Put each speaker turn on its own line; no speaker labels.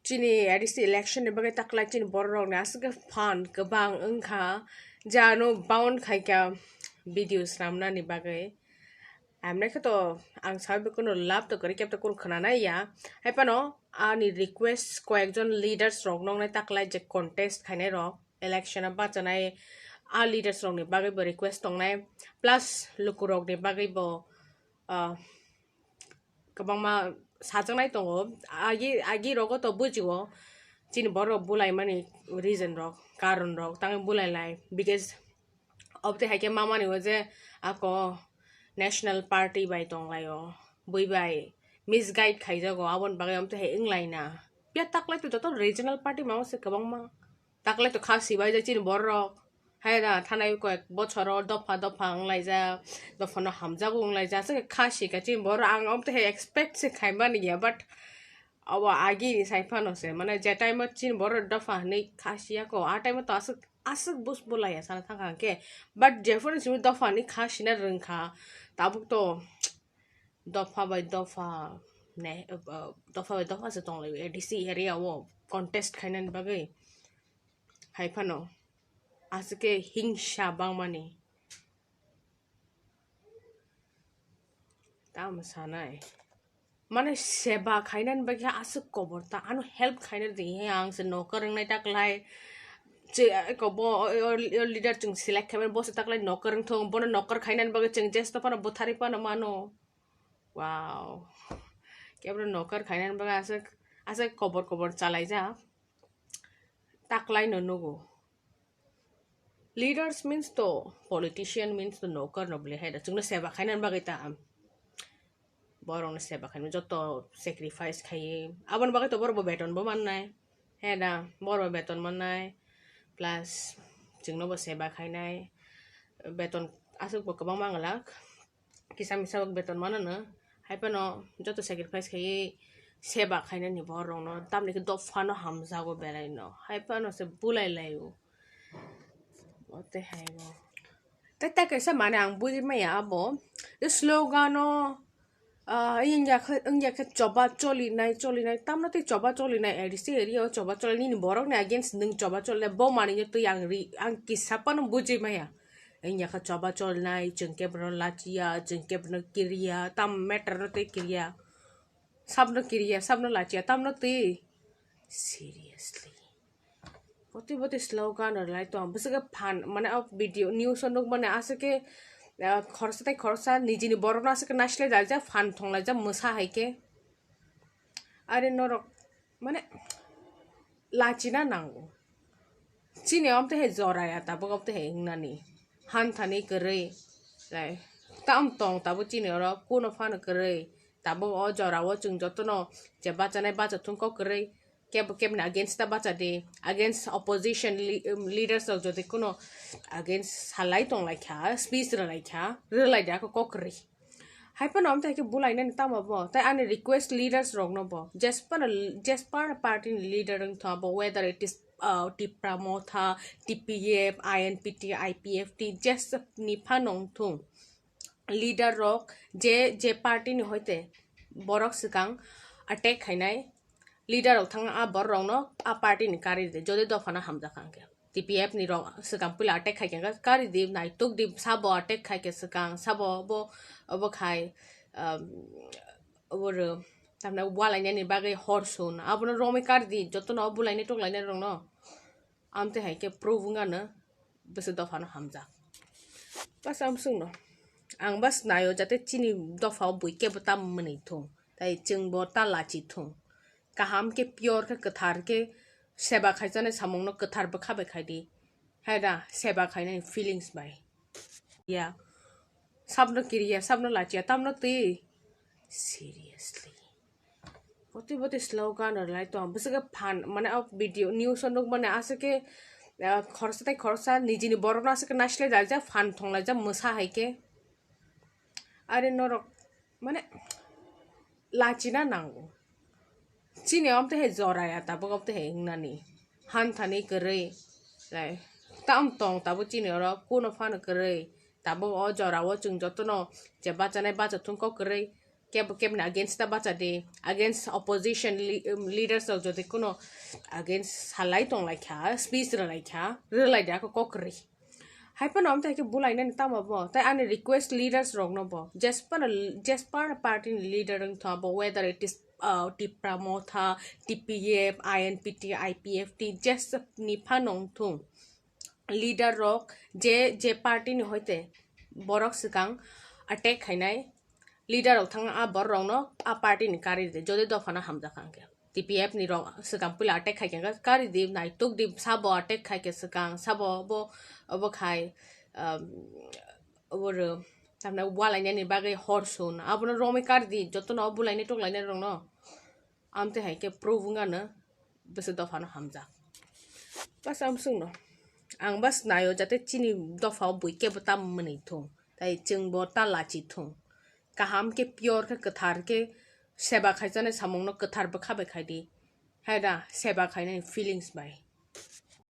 Chini adisi election ni bagai taklai chini borong na asga fan kebang engka jano bound kai ka videos ramna ni bagai amne kato ang sabi ko no lab to kari kep to kun khana na ya hai pano ani request ko ekjon leaders rok nong na taklai je contest khaine rok election ba chanai a leaders rok ni bagai bo request tong nai plus lukurok ni bagai bo kabang ma sajang nai tongo agi rogo to bujiwo chini boro bulai mani reason rok karon rok tang bulai lai because of the hake mama ni waje ako national party by tong layo bui bai misguide khai jago abon bagai amte he inglai na pia taklai to regional party ma se kabang ma taklai to khasi bai ja chini boro haida thanai ko ek bochoro dofa anglai ja dofa no hamjago anglai ja se khasi ka chini boro ang amte he expect se khaima ni ya but awa agi ni saifano se mane je time chini boro dofa ni khasiya ko a time to asuk bus bolaya sana thang ke but difference with dofa ni khasina rengkha tabuk to dofa by dofa ne dofa se tong le dc area wo contest khainan bagai haifano asike hingsha bang mani tam sanai mane seba khainan bagya asuk kobor ta anu help khainan di he ang se nokarang nai taklai che ko bo leader chung select khamen bo se taklai nokarang thong bo nokar khainan bagai chung just pa na bothari pa na mano wow kebro nokar khainan bagai asuk kobor chalai ja taklai no nugo leaders means to politician means to nokar noble hai da chung seba khainan bagai ta borong na seba khain joto sacrifice khai abon bagai to bor bo beton bo man nai he da bor bo beton man nai plus jingno bo seba khai nai beton asuk bo kabang mangalak kisam misawak beton mana na hai pa no joto sacrifice khai seba khai na ni borong no tamni ke do fano hamza go belai no hai pa no se bulai lai o ote hai bo tata kaisa mane ang buji ma ya bo the slogan no इंजा के चोबा चोली नाइ तामना ते चोबा चोली नाइ ADC area चोबा चोली नि borok na against ning चोबा चोली bo mani nyo tu ang kisapan buji maya इंजा का चोबा चोल नाइ jengke bro lachia jengke bro kiria tam meter no te kiria sabno lachia tam no te seriously poti slogan or lai to am bese fan mane of video news onok mane ase ke खरसा निजिनि बरना से नासले जा फान थंला जा मोसा हाइके आरे नरक माने लाचिना नांगो चिने हमते हे जराया ताबो गबते हे हिंनानि हान थानि गरै लाइ ताम तंग ताबो चिने र कोनो फान गरै ताबो अ जरावो जों जतनो जे बाचानाय बाचा थुंको गरै केब ना against bacha de against opposition leaders of jodi kuno against halai tong lai kha speech ra lai kha relai da ko kokri hai pa nom ta ke bulai na ta ma bo ta ani request leaders rong no bo just par party leader ng tha bo whether it is tipra motha tpf inpt ipft just ni pha nong thung leader rok je party ni hoite borok sikang attack khainai leader of thang a borong no a party ni kari de jode do fana hamja kangke tpf ni rong sakang pula attack khai ke kari de nai tuk di sabo attack khai ke sakang sabo bo khai or tamna walai ni bagai horsun abono romi kari di joto no bulai ni tok lai ni rong no amte hai ke provunga na bese do fana hamja pas amsung no ang bas nayo jate chini do fa bui ke botam mani thong tai chung bo ta la chi thong kaham ke pure ke kathar ke seba khaijane samong no kathar ba khabe khaidi haida seba khaine feelings bai ya sabno kiriya sabno lachia tamno te seriously poti slogan or lai to bese fan mane of video news onok mane ase ke खरसा निजिनि बरना से नासले जा फान थंला जा मोसा हाइके आरे नरक माने लाचिना नांगो चिने हमते हे जराया ताबो गबते हे हिंनानि हान थानि गरै लाइ ताम तंग ताबो चिने र कोनो फान गरै ताबो अ जरावो जों जतनो जे बाचानाय बाचा थुंको गरै केब अगेंस्ट बाचा दे अगेंस्ट ऑपोजिशन लीडर्स जो दे कोनो अगेंस्ट सालाई तों लाइखा स्पीच लाइखा रलाई दा को कोकरी हाइपन हम ताके बुलाइना नि तामा बो ताइ आनि रिक्वेस्ट लीडर्स रगनो बो जेस्पर पार्टी लीडर रंग था बो whether it is Tipra Motha T P F I N P T I P F T जेस निफा नों थुं लीडर रक जे पार्टी नि होइते बरक सिकां अटैक खाइनाय लीडर थांगा आ बर रंगनो आ पार्टी नि कारी दे जदे दफाना हमजा खांगे टीपीएफ नि रंग सिकां पुला अटैक खाइके कारी दे नाइ तुक दि साबो अटैक खाइके सिकां साबो बो खाइ और तामना वालाइने नि बागे हरसुन आबनो रोमे कारी दि जतनो बुलाइने टकलाइने रंगनो आमते हाइके प्रूवुंगानो बस दफाना हमजा बस आम सुंनो आं बस नायो जाते चिनी दफाव बुइके बताम मनै थुं ताइ जोंबो तालाचि थुं kaham ke pure ke ketar ke seba khaijane samongno ketar bokhabe khaidi haida seba khainani feelings bai